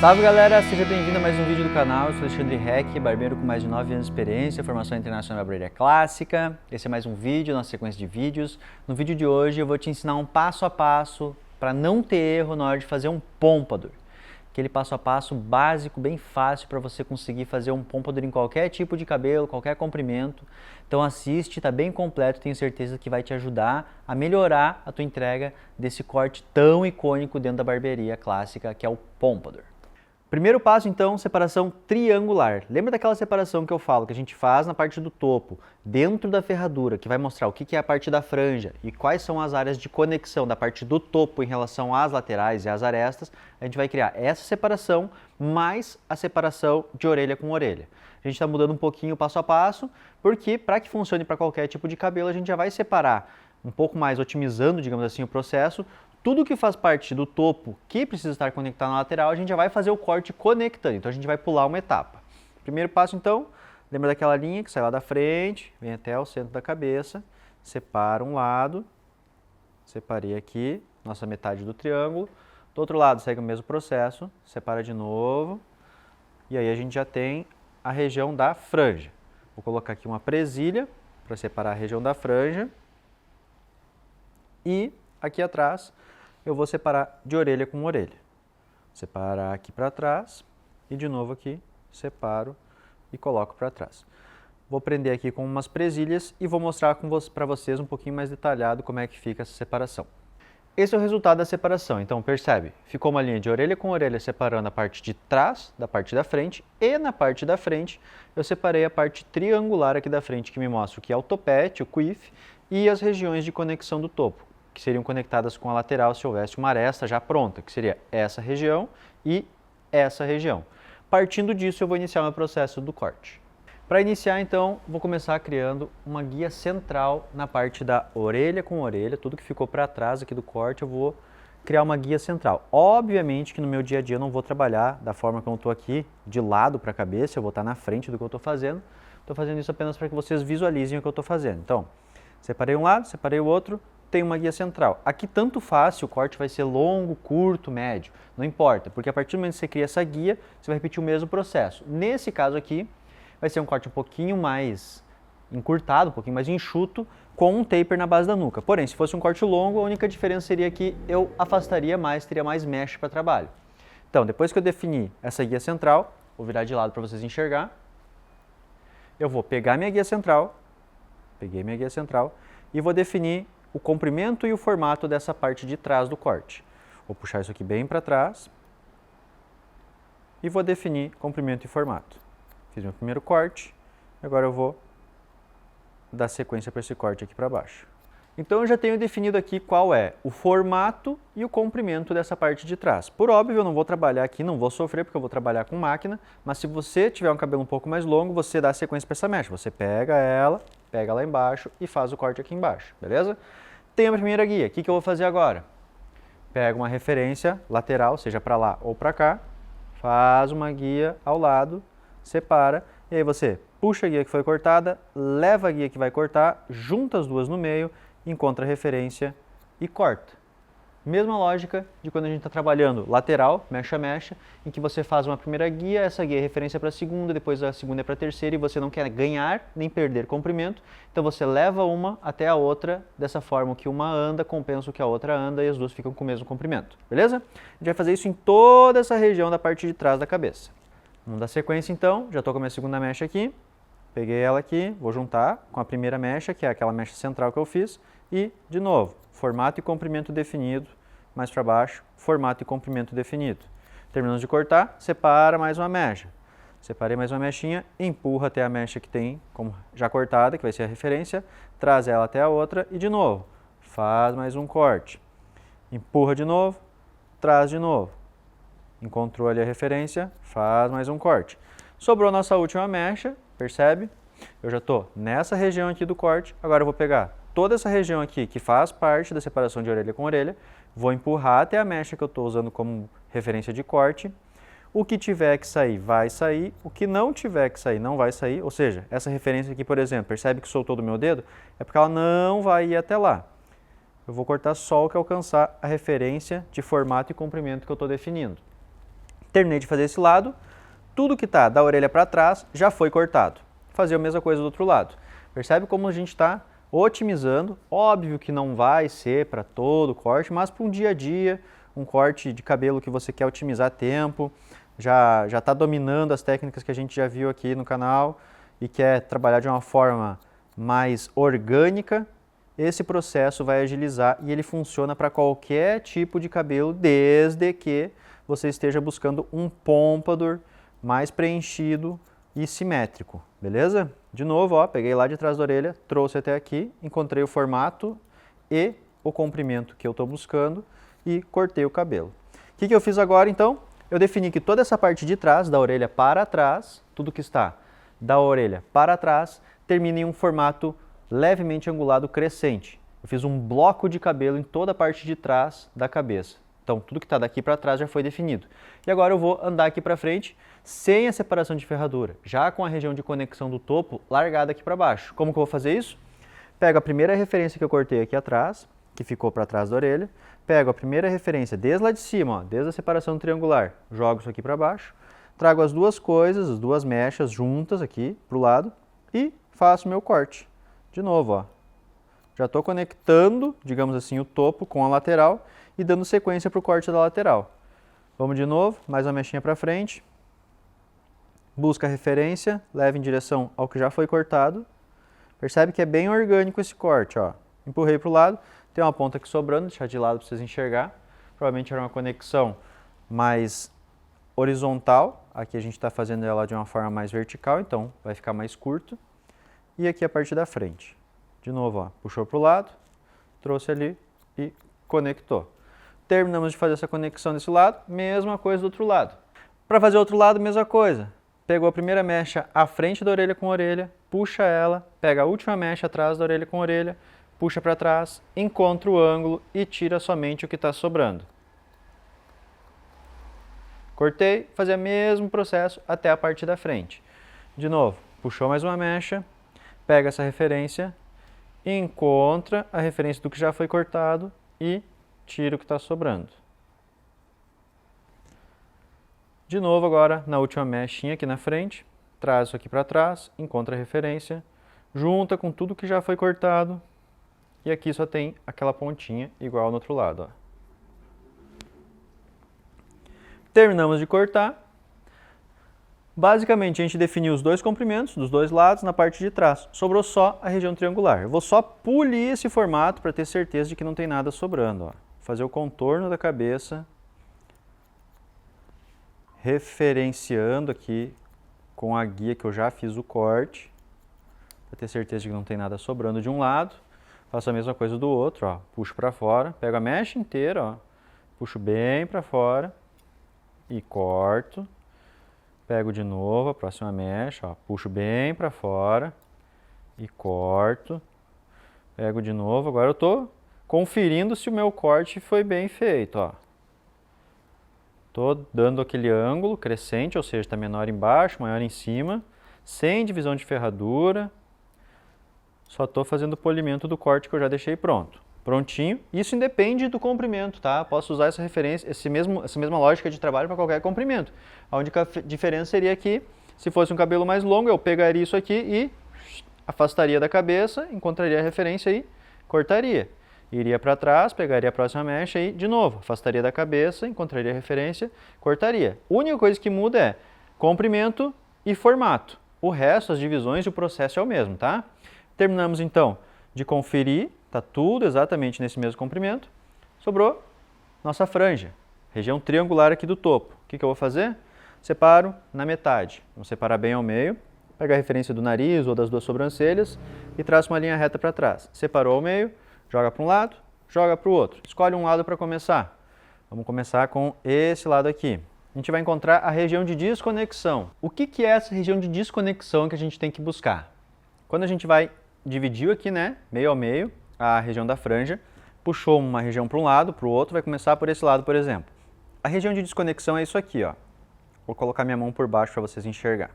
Salve galera, seja bem-vindo a mais um vídeo do canal. Eu sou Alexandre Heck, barbeiro com mais de 9 anos de experiência, formação internacional em barbearia clássica. Esse é mais um vídeo, nossa sequência de vídeos. No vídeo de hoje eu vou te ensinar um passo a passo para não ter erro na hora de fazer um pompadour. Aquele passo a passo básico, bem fácil para você conseguir fazer um pompadour em qualquer tipo de cabelo, qualquer comprimento. Então assiste, tá bem completo, tenho certeza que vai te ajudar a melhorar a tua entrega desse corte tão icônico dentro da barbearia clássica, que é o pompadour. Primeiro passo, então, separação triangular. Lembra daquela separação que eu falo, que a gente faz na parte do topo, dentro da ferradura, que vai mostrar o que é a parte da franja e quais são as áreas de conexão da parte do topo em relação às laterais e às arestas. A gente vai criar essa separação mais a separação de orelha com orelha. A gente está mudando um pouquinho o passo a passo, porque para que funcione para qualquer tipo de cabelo, a gente já vai separar um pouco mais, otimizando, digamos assim, o processo. Tudo que faz parte do topo que precisa estar conectado na lateral, a gente já vai fazer o corte conectando. Então a gente vai pular uma etapa. Primeiro passo então, lembra daquela linha que sai lá da frente, vem até o centro da cabeça, separa um lado, separei aqui, nossa metade do triângulo. Do outro lado segue o mesmo processo, separa de novo. E aí a gente já tem a região da franja. Vou colocar aqui uma presilha para separar a região da franja. E aqui atrás eu vou separar de orelha com orelha. Separar aqui para trás e de novo aqui separo e coloco para trás. Vou prender aqui com umas presilhas e vou mostrar para vocês um pouquinho mais detalhado como é que fica essa separação. Esse é o resultado da separação, então percebe, ficou uma linha de orelha com orelha separando a parte de trás da parte da frente e na parte da frente eu separei a parte triangular aqui da frente que me mostra o que é o topete, o quiff e as regiões de conexão do topo, que seriam conectadas com a lateral se houvesse uma aresta já pronta, que seria essa região e essa região. Partindo disso, eu vou iniciar o meu processo do corte. Para iniciar, então, vou começar criando uma guia central na parte da orelha com orelha, tudo que ficou para trás aqui do corte, eu vou criar uma guia central. Obviamente que no meu dia a dia eu não vou trabalhar da forma como eu estou aqui, de lado para a cabeça, eu vou estar na frente do que eu estou fazendo. Estou fazendo isso apenas para que vocês visualizem o que eu estou fazendo. Então, separei um lado, separei o outro, tem uma guia central. Aqui tanto faz se o corte vai ser longo, curto, médio, não importa, porque a partir do momento que você cria essa guia, você vai repetir o mesmo processo. Nesse caso aqui, vai ser um corte um pouquinho mais encurtado, um pouquinho mais enxuto, com um taper na base da nuca. Porém, se fosse um corte longo, a única diferença seria que eu afastaria mais, teria mais mesh para trabalho. Então, depois que eu definir essa guia central, vou virar de lado para vocês enxergar, eu vou pegar minha guia central, peguei minha guia central, e vou definir o comprimento e o formato dessa parte de trás do corte. Vou puxar isso aqui bem para trás e vou definir comprimento e formato. Fiz meu primeiro corte, agora eu vou dar sequência para esse corte aqui para baixo. Então eu já tenho definido aqui qual é o formato e o comprimento dessa parte de trás. Por óbvio, eu não vou trabalhar aqui, não vou sofrer porque eu vou trabalhar com máquina, mas se você tiver um cabelo um pouco mais longo, você dá sequência para essa mecha. Você pega ela, pega lá embaixo e faz o corte aqui embaixo, beleza? Tenho a primeira guia, o que eu vou fazer agora? Pega uma referência lateral, seja para lá ou para cá, faz uma guia ao lado, separa, e aí você puxa a guia que foi cortada, leva a guia que vai cortar, junta as duas no meio, encontra a referência e corta. Mesma lógica de quando a gente está trabalhando lateral, mecha a mecha, em que você faz uma primeira guia, essa guia é referência para a segunda, depois a segunda é para a terceira e você não quer ganhar nem perder comprimento, então você leva uma até a outra, dessa forma que uma anda, compensa o que a outra anda e as duas ficam com o mesmo comprimento, beleza? A gente vai fazer isso em toda essa região da parte de trás da cabeça. Vamos dar sequência então, já estou com a minha segunda mecha aqui, peguei ela aqui, vou juntar com a primeira mecha, que é aquela mecha central que eu fiz, e, de novo, formato e comprimento definido, mais para baixo, formato e comprimento definido. Terminamos de cortar, separa mais uma mecha. Separei mais uma mechinha, empurra até a mecha que tem como já cortada, que vai ser a referência, traz ela até a outra e, de novo, faz mais um corte. Empurra de novo, traz de novo. Encontrou ali a referência, faz mais um corte. Sobrou a nossa última mecha, percebe? Eu já estou nessa região aqui do corte, agora eu vou pegar toda essa região aqui que faz parte da separação de orelha com orelha, vou empurrar até a mecha que eu estou usando como referência de corte. O que tiver que sair, vai sair. O que não tiver que sair, não vai sair. Ou seja, essa referência aqui, por exemplo, percebe que soltou do meu dedo? É porque ela não vai ir até lá. Eu vou cortar só o que alcançar a referência de formato e comprimento que eu estou definindo. Terminei de fazer esse lado, tudo que está da orelha para trás já foi cortado. Fazer a mesma coisa do outro lado. Percebe como a gente está otimizando? Óbvio que não vai ser para todo corte, mas para um dia a dia, um corte de cabelo que você quer otimizar tempo, já está dominando as técnicas que a gente já viu aqui no canal e quer trabalhar de uma forma mais orgânica, esse processo vai agilizar e ele funciona para qualquer tipo de cabelo, desde que você esteja buscando um pompadour mais preenchido e simétrico, beleza? De novo, ó, peguei lá de trás da orelha, trouxe até aqui, encontrei o formato e o comprimento que eu estou buscando e cortei o cabelo. O que eu fiz agora, então? Eu defini que toda essa parte de trás, da orelha para trás, tudo que está da orelha para trás, termina em um formato levemente angulado crescente. Eu fiz um bloco de cabelo em toda a parte de trás da cabeça. Então, tudo que está daqui para trás já foi definido. E agora eu vou andar aqui para frente sem a separação de ferradura, já com a região de conexão do topo largada aqui para baixo. Como que eu vou fazer isso? Pego a primeira referência que eu cortei aqui atrás, que ficou para trás da orelha, pego a primeira referência desde lá de cima, ó, desde a separação triangular, jogo isso aqui para baixo, trago as duas coisas, as duas mechas juntas aqui para o lado e faço meu corte. De novo, ó. Já estou conectando, digamos assim, o topo com a lateral e dando sequência para o corte da lateral. Vamos de novo, mais uma mechinha para frente. Busca a referência, leva em direção ao que já foi cortado. Percebe que é bem orgânico esse corte, ó. Empurrei para o lado, tem uma ponta aqui sobrando, deixar de lado para vocês enxergar. Provavelmente era uma conexão mais horizontal. Aqui a gente está fazendo ela de uma forma mais vertical, então vai ficar mais curto. E aqui a parte da frente. De novo, ó, puxou para o lado, trouxe ali e conectou. Terminamos de fazer essa conexão desse lado, mesma coisa do outro lado. Para fazer o outro lado, mesma coisa. Pegou a primeira mecha à frente da orelha com orelha, puxa ela, pega a última mecha atrás da orelha com orelha, puxa para trás, encontra o ângulo e tira somente o que está sobrando. Cortei, fazia o mesmo processo até a parte da frente. De novo, puxou mais uma mecha, pega essa referência, encontra a referência do que já foi cortado e tira o que está sobrando. De novo agora, na última mechinha aqui na frente, traz isso aqui para trás, encontra a referência, junta com tudo que já foi cortado e aqui só tem aquela pontinha igual no outro lado, ó. Terminamos de cortar. Basicamente, a gente definiu os dois comprimentos dos dois lados na parte de trás. Sobrou só a região triangular. Eu vou só polir esse formato para ter certeza de que não tem nada sobrando, ó. Fazer o contorno da cabeça, referenciando aqui com a guia que eu já fiz o corte, para ter certeza de que não tem nada sobrando de um lado. Faço a mesma coisa do outro, ó. Puxo para fora, pego a mecha inteira, ó, puxo bem para fora e corto. Pego de novo a próxima mecha, ó, puxo bem para fora e corto. Pego de novo, agora eu estou conferindo se o meu corte foi bem feito, ó. Estou dando aquele ângulo crescente, ou seja, está menor embaixo, maior em cima, sem divisão de ferradura. Só estou fazendo o polimento do corte que eu já deixei pronto. Prontinho. Isso independe do comprimento, tá? Posso usar essa referência, essa mesma lógica de trabalho para qualquer comprimento. A única diferença seria que, se fosse um cabelo mais longo, eu pegaria isso aqui e afastaria da cabeça, encontraria a referência e cortaria. Iria para trás, pegaria a próxima mecha e, de novo, afastaria da cabeça, encontraria a referência, cortaria. A única coisa que muda é comprimento e formato. O resto, as divisões e o processo é o mesmo, tá? Terminamos, então, de conferir. Está tudo exatamente nesse mesmo comprimento. Sobrou nossa franja, região triangular aqui do topo. O que eu vou fazer? Separo na metade. Vamos separar bem ao meio. Pega a referência do nariz ou das duas sobrancelhas e traço uma linha reta para trás. Separou ao meio, joga para um lado, joga para o outro. Escolhe um lado para começar. Vamos começar com esse lado aqui. A gente vai encontrar a região de desconexão. O que é essa região de desconexão que a gente tem que buscar? Quando a gente vai dividir aqui, né, meio ao meio, a região da franja, puxou uma região para um lado, para o outro, vai começar por esse lado, por exemplo. A região de desconexão é isso aqui, ó. Vou colocar minha mão por baixo para vocês enxergar.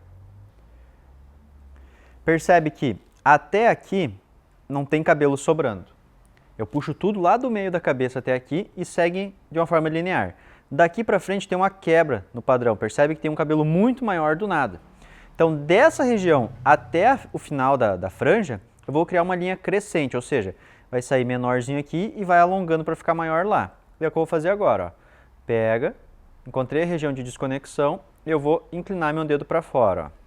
Percebe que até aqui não tem cabelo sobrando. Eu puxo tudo lá do meio da cabeça até aqui e segue de uma forma linear. daqui para frente tem uma quebra no padrão, percebe que tem um cabelo muito maior do nada. Então, dessa região até o final da franja, eu vou criar uma linha crescente, ou seja, vai sair menorzinho aqui e vai alongando para ficar maior lá. E é o que eu vou fazer agora, ó. Pega, encontrei a região de desconexão, eu vou inclinar meu dedo para fora, ó.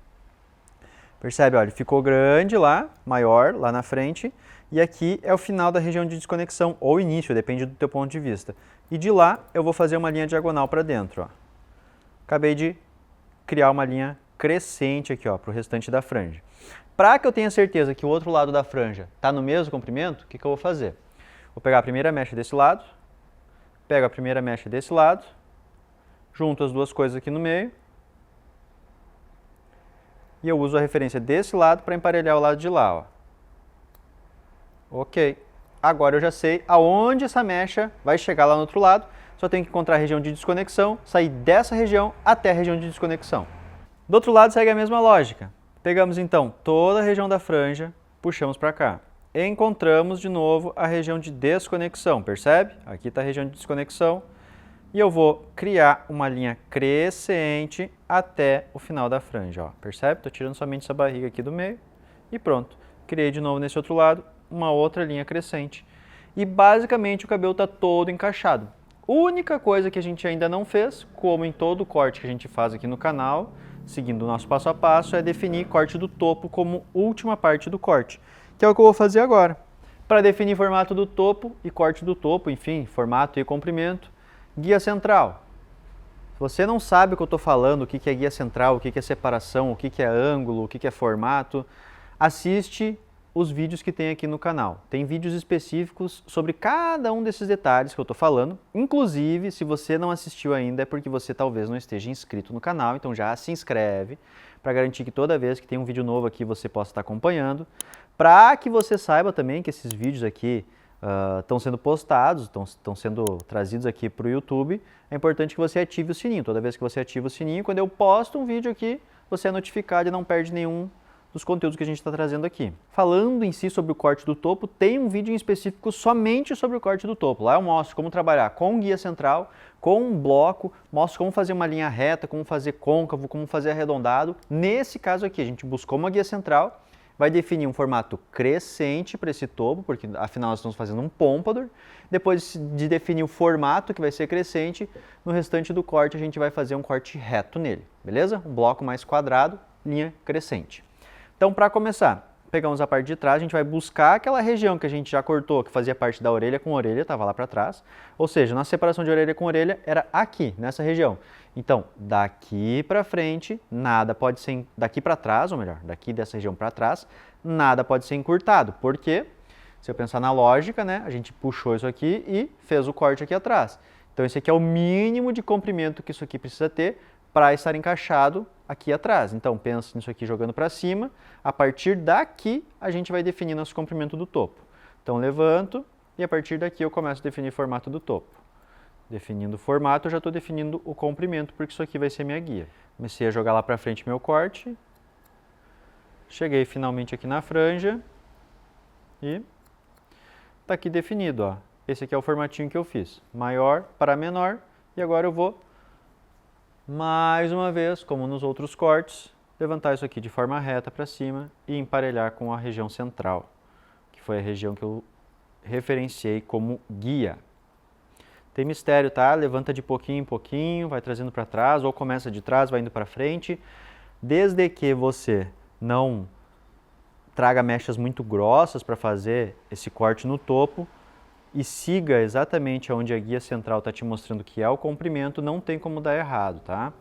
Percebe, ó, ele ficou grande lá, maior lá na frente, e aqui é o final da região de desconexão, ou início, depende do teu ponto de vista. E de lá eu vou fazer uma linha diagonal para dentro, ó. Acabei de criar uma linha crescente aqui, ó, para o restante da franja. Para que eu tenha certeza que o outro lado da franja está no mesmo comprimento, o que eu vou fazer? Vou pegar a primeira mecha desse lado, pego a primeira mecha desse lado, junto as duas coisas aqui no meio, e eu uso a referência desse lado para emparelhar o lado de lá, ó. Ok. Agora eu já sei aonde essa mecha vai chegar lá no outro lado, só tenho que encontrar a região de desconexão, sair dessa região até a região de desconexão. Do outro lado segue a mesma lógica. Pegamos então toda a região da franja, puxamos para cá. Encontramos de novo a região de desconexão, percebe? Aqui está a região de desconexão. E eu vou criar uma linha crescente até o final da franja, ó. Percebe? Estou tirando somente essa barriga aqui do meio e pronto. Criei de novo nesse outro lado uma outra linha crescente. E basicamente o cabelo está todo encaixado. Única coisa que a gente ainda não fez, como em todo corte que a gente faz aqui no canal, seguindo o nosso passo a passo, é definir corte do topo como última parte do corte, que é o que eu vou fazer agora. Para definir formato do topo e corte do topo, enfim, formato e comprimento, guia central. Se você não sabe o que eu estou falando, o que é guia central, o que é separação, o que é ângulo, o que é formato, assiste os vídeos que tem aqui no canal. Tem vídeos específicos sobre cada um desses detalhes que eu estou falando. Inclusive, se você não assistiu ainda, é porque você talvez não esteja inscrito no canal, então já se inscreve para garantir que toda vez que tem um vídeo novo aqui você possa estar acompanhando. Para que você saiba também que esses vídeos aqui estão sendo postados, estão sendo trazidos aqui para o YouTube, é importante que você ative o sininho. Toda vez que você ativa o sininho, quando eu posto um vídeo aqui, você é notificado e não perde nenhum dos conteúdos que a gente está trazendo aqui. Falando em si sobre o corte do topo, tem um vídeo em específico somente sobre o corte do topo. Lá eu mostro como trabalhar com guia central, com um bloco, mostro como fazer uma linha reta, como fazer côncavo, como fazer arredondado. Nesse caso aqui, a gente buscou uma guia central, vai definir um formato crescente para esse topo, porque afinal nós estamos fazendo um pompadour. Depois de definir o formato que vai ser crescente, no restante do corte a gente vai fazer um corte reto nele, beleza? Um bloco mais quadrado, linha crescente. Então, para começar, pegamos a parte de trás, a gente vai buscar aquela região que a gente já cortou, que fazia parte da orelha com orelha, estava lá para trás. Ou seja, nossa separação de orelha com orelha era aqui, nessa região. Então, daqui para frente, nada pode ser, daqui para trás, ou melhor, daqui dessa região para trás, nada pode ser encurtado. Por quê? Se eu pensar na lógica, né, a gente puxou isso aqui e fez o corte aqui atrás. Então, esse aqui é o mínimo de comprimento que isso aqui precisa ter para estar encaixado aqui atrás. Então, pensa nisso aqui jogando para cima. A partir daqui, a gente vai definir nosso comprimento do topo. Então, levanto e a partir daqui eu começo a definir o formato do topo. Definindo o formato, eu já estou definindo o comprimento, porque isso aqui vai ser minha guia. Comecei a jogar lá para frente meu corte. Cheguei finalmente aqui na franja. E está aqui definido, ó. Esse aqui é o formatinho que eu fiz. Maior para menor. E agora eu vou, mais uma vez, como nos outros cortes, levantar isso aqui de forma reta para cima e emparelhar com a região central, que foi a região que eu referenciei como guia. Tem mistério, tá? Levanta de pouquinho em pouquinho, vai trazendo para trás, ou começa de trás, vai indo para frente. Desde que você não traga mechas muito grossas para fazer esse corte no topo e siga exatamente onde a guia central está te mostrando que é o comprimento, não tem como dar errado, tá?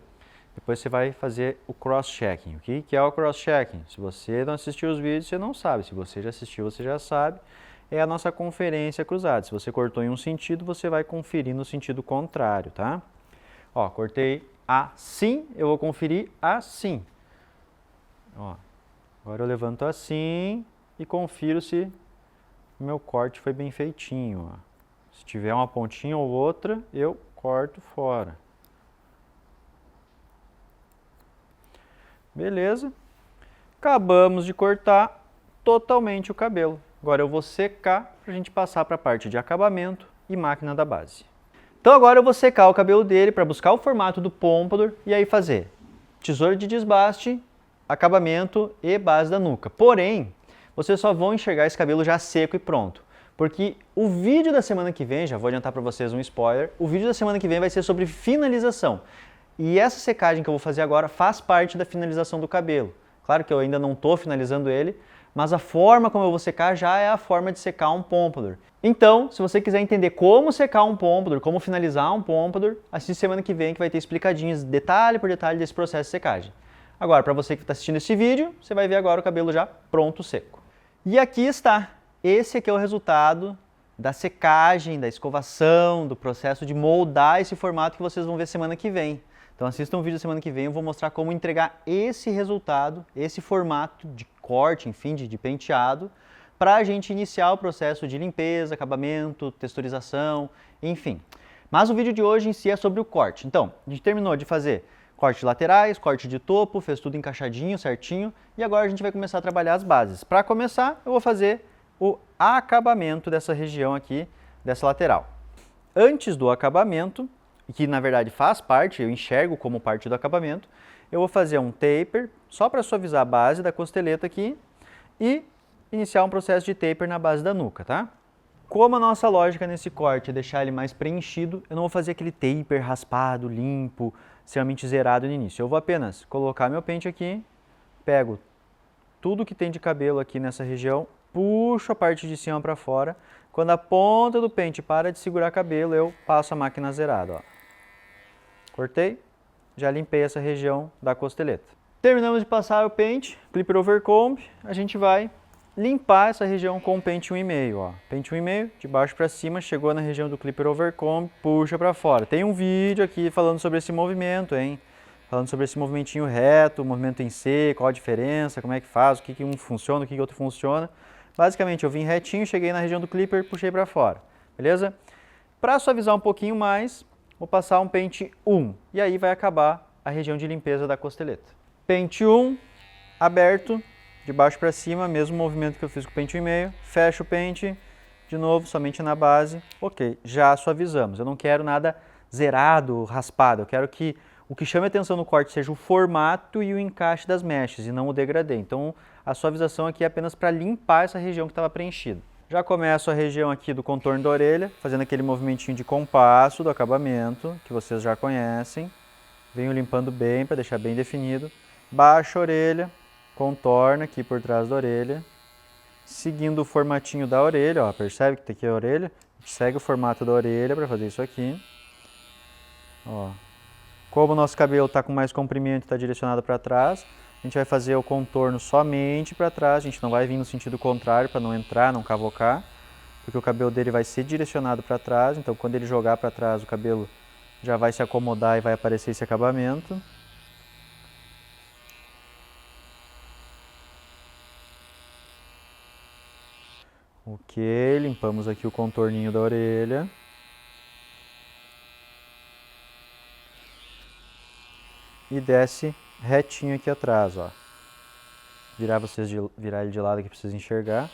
Depois você vai fazer o cross-checking. O que é o cross-checking? Se você não assistiu os vídeos, você não sabe. Se você já assistiu, você já sabe. É a nossa conferência cruzada. Se você cortou em um sentido, você vai conferir no sentido contrário, tá? Ó, cortei assim, eu vou conferir assim. Ó, agora eu levanto assim e confiro se o meu corte foi bem feitinho, ó. Se tiver uma pontinha ou outra, eu corto fora. Beleza? Acabamos de cortar totalmente o cabelo. Agora eu vou secar para a gente passar para a parte de acabamento e máquina da base. Então agora eu vou secar o cabelo dele para buscar o formato do pompadour e aí fazer tesoura de desbaste, acabamento e base da nuca. Porém, vocês só vão enxergar esse cabelo já seco e pronto. Porque o vídeo da semana que vem, já vou adiantar para vocês um spoiler, o vídeo da semana que vem vai ser sobre finalização. E essa secagem que eu vou fazer agora faz parte da finalização do cabelo. Claro que eu ainda não estou finalizando ele, mas a forma como eu vou secar já é a forma de secar um pompadour. Então, se você quiser entender como secar um pompadour, como finalizar um pompadour, assiste semana que vem que vai ter explicadinhos detalhe por detalhe desse processo de secagem. Agora, para você que está assistindo esse vídeo, você vai ver agora o cabelo já pronto, seco. E aqui está. Esse aqui é o resultado da secagem, da escovação, do processo de moldar esse formato que vocês vão ver semana que vem. Então assistam o vídeo semana que vem, eu vou mostrar como entregar esse resultado, esse formato de corte, enfim, de penteado, para a gente iniciar o processo de limpeza, acabamento, texturização, enfim. Mas o vídeo de hoje em si é sobre o corte. Então, a gente terminou de fazer corte laterais, corte de topo, fez tudo encaixadinho, certinho, e agora a gente vai começar a trabalhar as bases. Para começar, eu vou fazer o acabamento dessa região aqui, dessa lateral. Antes do acabamento, que na verdade faz parte, eu enxergo como parte do acabamento, eu vou fazer um taper, só para suavizar a base da costeleta aqui, e iniciar um processo de taper na base da nuca, tá? Como a nossa lógica nesse corte é deixar ele mais preenchido, eu não vou fazer aquele taper raspado, limpo, extremamente zerado no início. Eu vou apenas colocar meu pente aqui, pego tudo que tem de cabelo aqui nessa região, puxo a parte de cima para fora. Quando a ponta do pente para de segurar cabelo, eu passo a máquina zerada, ó. Cortei, já limpei essa região da costeleta. Terminamos de passar o pente, clipper over comb, a gente vai limpar essa região com o pente 1,5, ó. Pente 1,5, de baixo para cima, chegou na região do clipper over comb, puxa para fora. Tem um vídeo aqui falando sobre esse movimento, hein? Falando sobre esse movimentinho reto, movimento em C, qual a diferença, como é que faz, o que um funciona, o que outro funciona. Basicamente, eu vim retinho, cheguei na região do clipper, puxei para fora, beleza? Para suavizar um pouquinho mais, vou passar um pente 1, e aí vai acabar a região de limpeza da costeleta. Pente 1, aberto, de baixo para cima, mesmo movimento que eu fiz com o pente 1,5, fecho o pente, de novo, somente na base, ok, já suavizamos. Eu não quero nada zerado, raspado, eu quero que o que chame a atenção no corte seja o formato e o encaixe das mechas, e não o degradê. Então, a suavização aqui é apenas para limpar essa região que estava preenchida. Já começo a região aqui do contorno da orelha, fazendo aquele movimentinho de compasso do acabamento, que vocês já conhecem. Venho limpando bem, para deixar bem definido. Baixo a orelha, contorno aqui por trás da orelha. Seguindo o formatinho da orelha, ó, percebe que tem aqui a orelha? A gente segue o formato da orelha para fazer isso aqui. Ó. Como o nosso cabelo está com mais comprimento e está direcionado para trás, a gente vai fazer o contorno somente para trás, a gente não vai vir no sentido contrário para não entrar, não cavocar, porque o cabelo dele vai ser direcionado para trás, então quando ele jogar para trás o cabelo já vai se acomodar e vai aparecer esse acabamento. Ok, limpamos aqui o contorninho da orelha. E desce retinho aqui atrás, ó. Virar ele de lado aqui para vocês enxergar.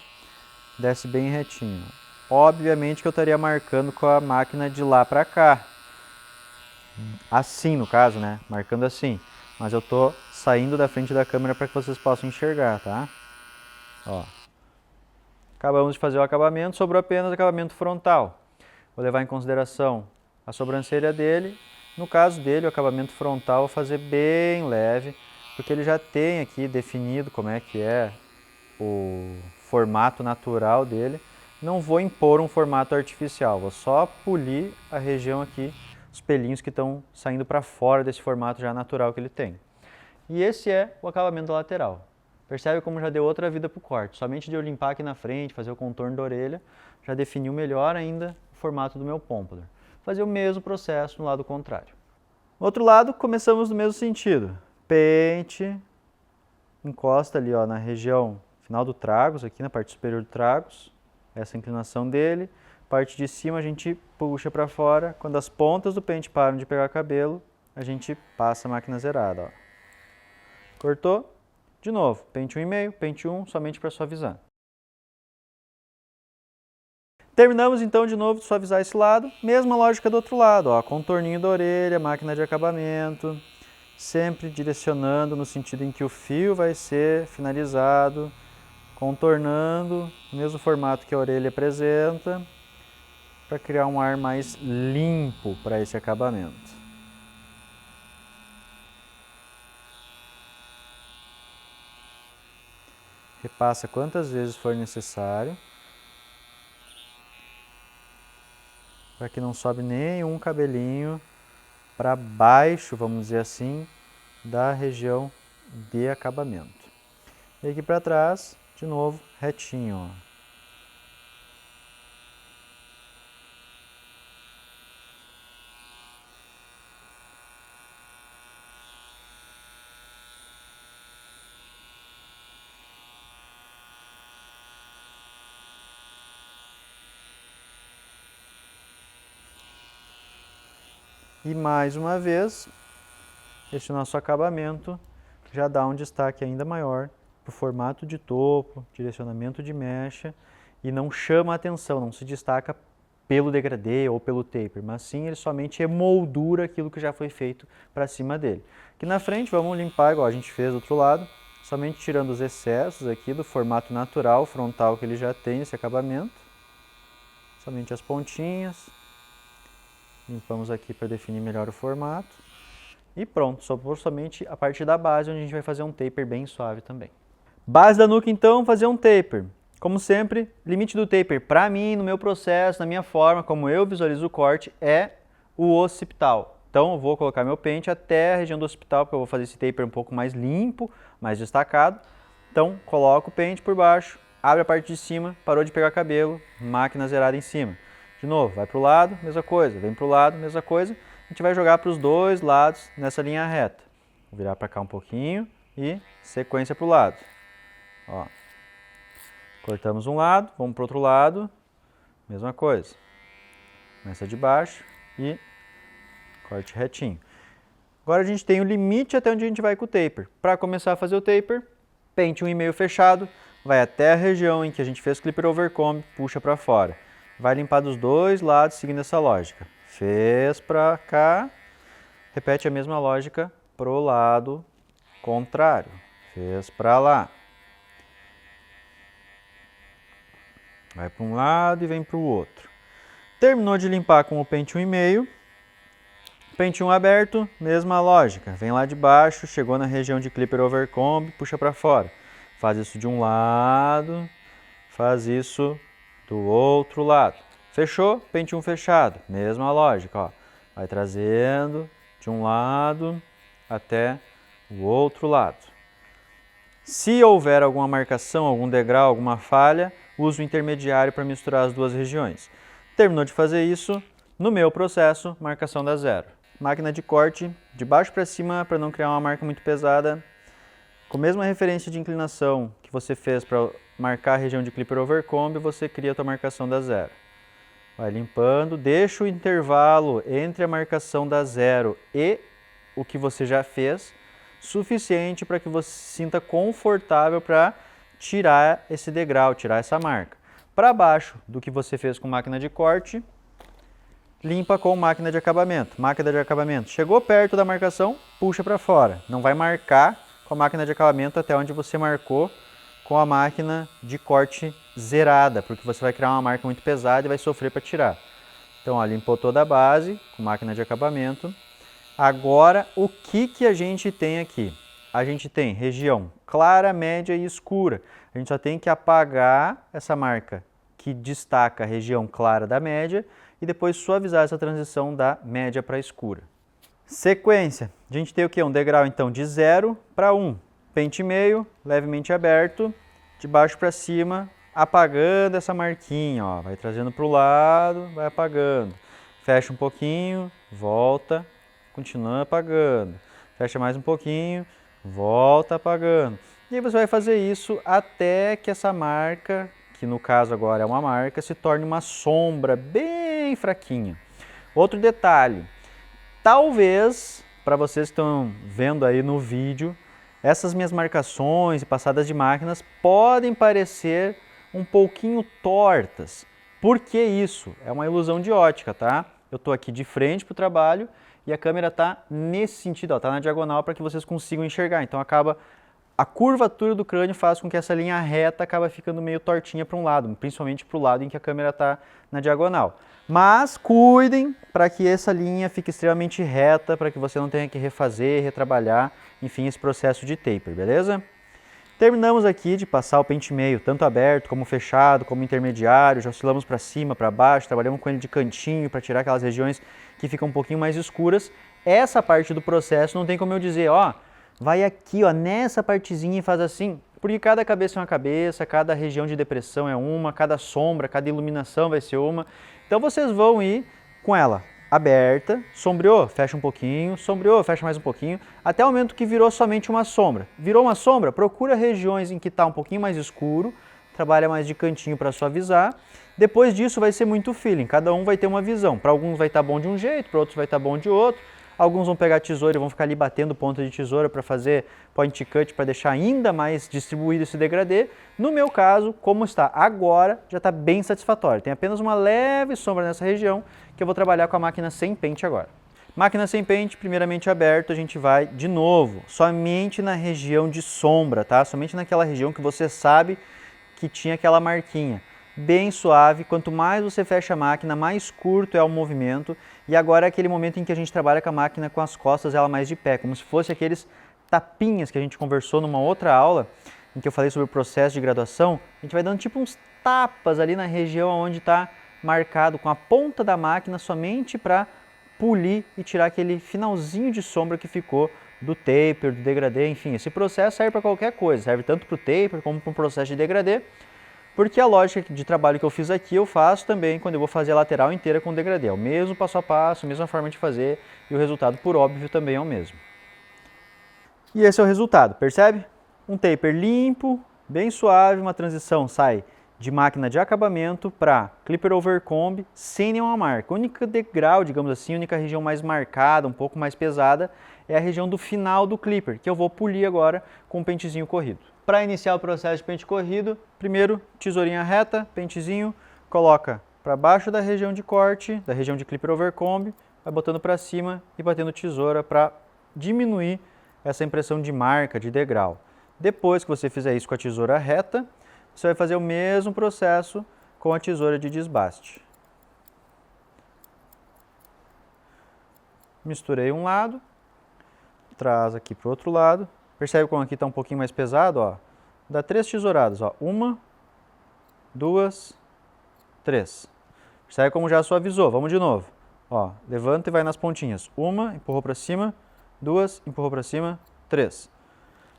Desce bem retinho. Obviamente que eu estaria marcando com a máquina de lá para cá. Assim, no caso, né? Marcando assim. Mas eu tô saindo da frente da câmera para que vocês possam enxergar, tá? Ó. Acabamos de fazer o acabamento, sobrou apenas o acabamento frontal. Vou levar em consideração a sobrancelha dele. No caso dele, o acabamento frontal eu vou fazer bem leve, porque ele já tem aqui definido como é que é o formato natural dele. Não vou impor um formato artificial, vou só polir a região aqui, os pelinhos que estão saindo para fora desse formato já natural que ele tem. E esse é o acabamento lateral. Percebe como já deu outra vida para o corte. Somente de eu limpar aqui na frente, fazer o contorno da orelha, já definiu melhor ainda o formato do meu pompadour. Fazer o mesmo processo no lado contrário. No outro lado, começamos no mesmo sentido. Pente, encosta ali ó, na região final do tragos, aqui na parte superior do tragos, essa inclinação dele. Parte de cima a gente puxa para fora. Quando as pontas do pente param de pegar cabelo, a gente passa a máquina zerada. Ó. Cortou? De novo, pente 1,5, pente 1, somente para suavizar. Terminamos então de novo de suavizar esse lado, mesma lógica do outro lado, ó, contorninho da orelha, máquina de acabamento, sempre direcionando no sentido em que o fio vai ser finalizado, contornando, no mesmo formato que a orelha apresenta, para criar um ar mais limpo para esse acabamento. Repassa quantas vezes for necessário, para que não sobe nenhum cabelinho para baixo, vamos dizer assim, da região de acabamento. E aqui para trás, de novo, retinho, ó. E mais uma vez, esse nosso acabamento já dá um destaque ainda maior para o formato de topo, direcionamento de mecha, e não chama a atenção, não se destaca pelo degradê ou pelo taper, mas sim ele somente emoldura aquilo que já foi feito para cima dele. Aqui na frente vamos limpar igual a gente fez do outro lado, somente tirando os excessos aqui do formato natural frontal que ele já tem esse acabamento, somente as pontinhas. Limpamos aqui para definir melhor o formato. E pronto, sobrou somente a parte da base, onde a gente vai fazer um taper bem suave também. Base da nuca então, fazer um taper. Como sempre, limite do taper para mim, no meu processo, na minha forma, como eu visualizo o corte, é o occipital. Então eu vou colocar meu pente até a região do occipital, porque eu vou fazer esse taper um pouco mais limpo, mais destacado. Então coloco o pente por baixo, abre a parte de cima, parou de pegar cabelo, máquina zerada em cima. De novo, vai para o lado, mesma coisa, vem para o lado, mesma coisa. A gente vai jogar para os dois lados nessa linha reta. Vou virar para cá um pouquinho e sequência para o lado. Ó. Cortamos um lado, vamos para o outro lado, mesma coisa. Começa de baixo e corte retinho. Agora a gente tem o limite até onde a gente vai com o taper. Para começar a fazer o taper, pente 1,5 fechado, vai até a região em que a gente fez clipper overcomb, puxa para fora. Vai limpar dos dois lados seguindo essa lógica. Fez para cá, repete a mesma lógica pro lado contrário. Fez para lá. Vai para um lado e vem para o outro. Terminou de limpar com o pente 1,5. Pente 1 aberto, mesma lógica. Vem lá de baixo, chegou na região de clipper overcomb, puxa para fora. Faz isso de um lado, faz isso do outro lado. Fechou? Pente 1 fechado. Mesma lógica, ó. Vai trazendo de um lado até o outro lado. Se houver alguma marcação, algum degrau, alguma falha, uso o intermediário para misturar as duas regiões. Terminou de fazer isso, no meu processo, marcação da zero. Máquina de corte, de baixo para cima, para não criar uma marca muito pesada. Com a mesma referência de inclinação que você fez para marcar a região de clipper overcomb, você cria a tua marcação da zero. Vai limpando, deixa o intervalo entre a marcação da zero e o que você já fez suficiente para que você se sinta confortável para tirar esse degrau, tirar essa marca. Para baixo do que você fez com máquina de corte, limpa com máquina de acabamento. Máquina de acabamento, chegou perto da marcação, puxa para fora. Não vai marcar com a máquina de acabamento até onde você marcou com a máquina de corte zerada, porque você vai criar uma marca muito pesada e vai sofrer para tirar. Então, ó, limpou toda a base com máquina de acabamento. Agora, o que a gente tem aqui? A gente tem região clara, média e escura. A gente só tem que apagar essa marca que destaca a região clara da média e depois suavizar essa transição da média para a escura. Sequência. A gente tem o quê? Um degrau, então, de 0 para 1. Pente meio, levemente aberto, de baixo para cima, apagando essa marquinha, ó. Vai trazendo para o lado, vai apagando. Fecha um pouquinho, volta, continua apagando. Fecha mais um pouquinho, volta apagando. E aí você vai fazer isso até que essa marca, que no caso agora é uma marca, se torne uma sombra bem fraquinha. Outro detalhe, talvez, para vocês que estão vendo aí no vídeo, essas minhas marcações e passadas de máquinas podem parecer um pouquinho tortas, Por que isso? É uma ilusão de ótica, tá? Eu estou aqui de frente para o trabalho e a câmera está nesse sentido, está na diagonal para que vocês consigam enxergar. Então a curvatura do crânio faz com que essa linha reta acaba ficando meio tortinha para um lado, principalmente para o lado em que a câmera está na diagonal. Mas cuidem para que essa linha fique extremamente reta, para que você não tenha que refazer, retrabalhar, enfim, esse processo de taper, beleza? Terminamos aqui de passar o pente meio, tanto aberto como fechado, como intermediário, já oscilamos para cima, para baixo, trabalhamos com ele de cantinho para tirar aquelas regiões que ficam um pouquinho mais escuras. Essa parte do processo não tem como eu dizer, ó, vai aqui, ó, nessa partezinha e faz assim, porque cada cabeça é uma cabeça, cada região de depressão é uma, cada sombra, cada iluminação vai ser uma. Então vocês vão ir com ela aberta, sombreou, fecha um pouquinho, sombreou, fecha mais um pouquinho, até o momento que virou somente uma sombra. Virou uma sombra, procura regiões em que está um pouquinho mais escuro, trabalha mais de cantinho para suavizar. Depois disso vai ser muito feeling, cada um vai ter uma visão. Para alguns vai estar bom de um jeito, para outros vai estar bom de outro. Alguns vão pegar a tesoura e vão ficar ali batendo ponta de tesoura para fazer point cut, para deixar ainda mais distribuído esse degradê. No meu caso, como está agora, já está bem satisfatório. Tem apenas uma leve sombra nessa região que eu vou trabalhar com a máquina sem pente agora. Máquina sem pente, primeiramente aberto, a gente vai de novo, somente na região de sombra, tá? Somente naquela região que você sabe que tinha aquela marquinha. Bem suave, quanto mais você fecha a máquina, mais curto é o movimento. E agora é aquele momento em que a gente trabalha com a máquina com as costas ela mais de pé, como se fosse aqueles tapinhas que a gente conversou numa outra aula, em que eu falei sobre o processo de graduação. A gente vai dando tipo uns tapas ali na região onde está marcado com a ponta da máquina somente para polir e tirar aquele finalzinho de sombra que ficou do taper, do degradê, enfim. Esse processo serve para qualquer coisa, serve tanto para o taper como para o processo de degradê. Porque a lógica de trabalho que eu fiz aqui, eu faço também quando eu vou fazer a lateral inteira com degradê. É o mesmo passo a passo, a mesma forma de fazer e o resultado, por óbvio, também é o mesmo. E esse é o resultado, percebe? Um taper limpo, bem suave, uma transição sai de máquina de acabamento para clipper over comb sem nenhuma marca. O único degrau, digamos assim, a única região mais marcada, um pouco mais pesada, é a região do final do clipper, que eu vou polir agora com um pentezinho corrido. Para iniciar o processo de pente corrido, primeiro tesourinha reta, pentezinho, coloca para baixo da região de corte, da região de clipper over comb, vai botando para cima e batendo tesoura para diminuir essa impressão de marca, de degrau. Depois que você fizer isso com a tesoura reta, você vai fazer o mesmo processo com a tesoura de desbaste. Misturei um lado, traz aqui para o outro lado. Percebe como aqui está um pouquinho mais pesado? Ó. Dá 3 tesouradas. Ó. 1, 2, 3. Percebe como já suavizou? Vamos de novo. Ó, levanta e vai nas pontinhas. 1, empurrou para cima. 2, empurrou para cima. 3.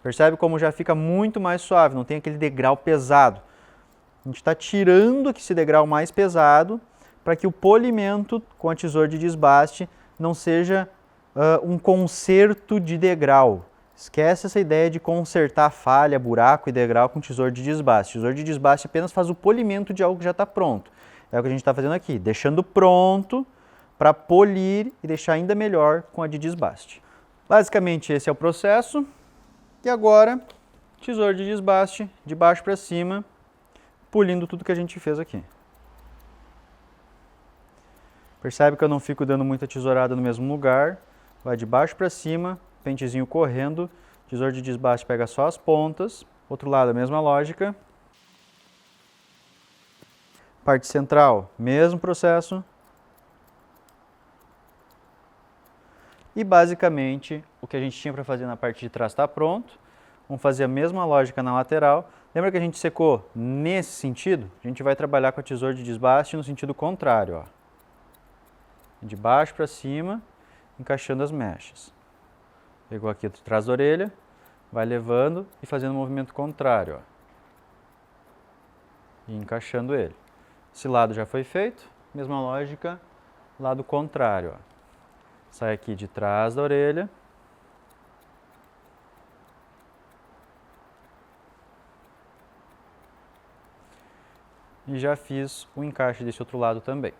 Percebe como já fica muito mais suave, não tem aquele degrau pesado. A gente está tirando esse degrau mais pesado para que o polimento com a tesoura de desbaste não seja um conserto de degrau. Esquece essa ideia de consertar falha, buraco e degrau com tesoura de desbaste. Tesoura de desbaste apenas faz o polimento de algo que já está pronto. É o que a gente está fazendo aqui, deixando pronto para polir e deixar ainda melhor com a de desbaste. Basicamente esse é o processo. E agora, tesoura de desbaste, de baixo para cima, polindo tudo que a gente fez aqui. Percebe que eu não fico dando muita tesourada no mesmo lugar. Vai de baixo para cima, pentezinho correndo, tesoura de desbaste pega só as pontas. Outro lado, a mesma lógica. Parte central, mesmo processo. E basicamente, o que a gente tinha para fazer na parte de trás está pronto. Vamos fazer a mesma lógica na lateral. Lembra que a gente secou nesse sentido? A gente vai trabalhar com a tesoura de desbaste no sentido contrário. Ó. De baixo para cima, encaixando as mechas. Pegou aqui atrás da orelha, vai levando e fazendo o movimento contrário. Ó. E encaixando ele. Esse lado já foi feito, mesma lógica, lado contrário. Ó. Sai aqui de trás da orelha. E já fiz o encaixe desse outro lado também.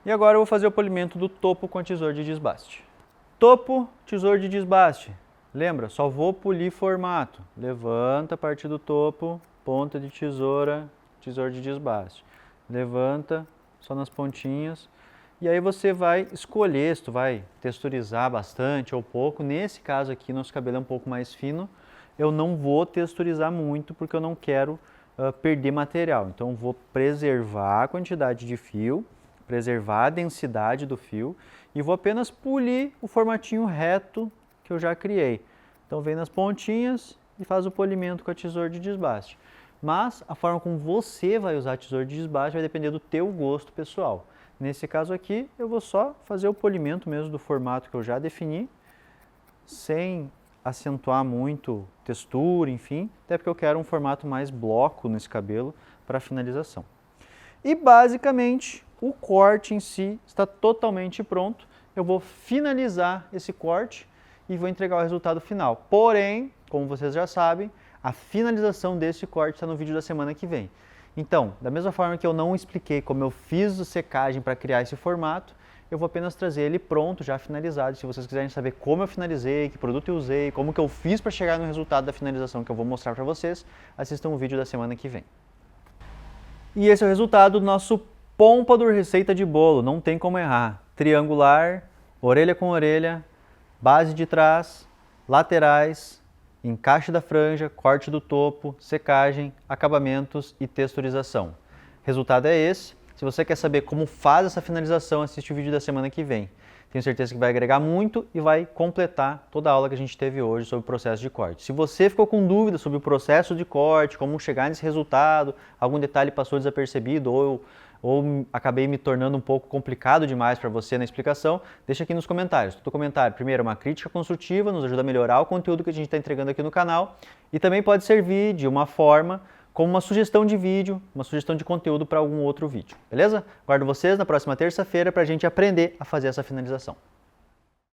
E agora eu vou fazer o polimento do topo com a tesoura de desbaste. Topo, tesoura de desbaste. Lembra, só vou polir formato. Levanta a partir do topo, ponta de tesoura, tesoura de desbaste. levanta só nas pontinhas. E aí você vai escolher se tu vai texturizar bastante ou pouco. Nesse caso aqui, nosso cabelo é um pouco mais fino, eu não vou texturizar muito porque eu não quero perder material. Então vou preservar a quantidade de fio, preservar a densidade do fio e vou apenas polir o formatinho reto que eu já criei. Então vem nas pontinhas e faz o polimento com a tesoura de desbaste. Mas a forma como você vai usar a tesoura de desbaste vai depender do teu gosto pessoal. Nesse caso aqui, eu vou só fazer o polimento mesmo do formato que eu já defini, sem acentuar muito textura, enfim, até porque eu quero um formato mais bloco nesse cabelo para finalização. E basicamente, o corte em si está totalmente pronto. Eu vou finalizar esse corte e vou entregar o resultado final. Porém, como vocês já sabem, a finalização desse corte está no vídeo da semana que vem. Então, da mesma forma que eu não expliquei como eu fiz a secagem para criar esse formato, eu vou apenas trazer ele pronto, já finalizado. Se vocês quiserem saber como eu finalizei, que produto eu usei, como que eu fiz para chegar no resultado da finalização que eu vou mostrar para vocês, assistam o vídeo da semana que vem. E esse é o resultado do nosso Pompadour receita de bolo, não tem como errar. Triangular, orelha com orelha, base de trás, laterais, encaixe da franja, corte do topo, secagem, acabamentos e texturização. Resultado é esse. Se você quer saber como faz essa finalização, assiste o vídeo da semana que vem. Tenho certeza que vai agregar muito e vai completar toda a aula que a gente teve hoje sobre o processo de corte. Se você ficou com dúvidas sobre o processo de corte, como chegar nesse resultado, algum detalhe passou desapercebido ou acabei me tornando um pouco complicado demais para você na explicação, deixa aqui nos comentários. Todo comentário, primeiro, uma crítica construtiva, nos ajuda a melhorar o conteúdo que a gente está entregando aqui no canal e também pode servir de uma forma como uma sugestão de vídeo, uma sugestão de conteúdo para algum outro vídeo, beleza? Aguardo vocês na próxima terça-feira para a gente aprender a fazer essa finalização.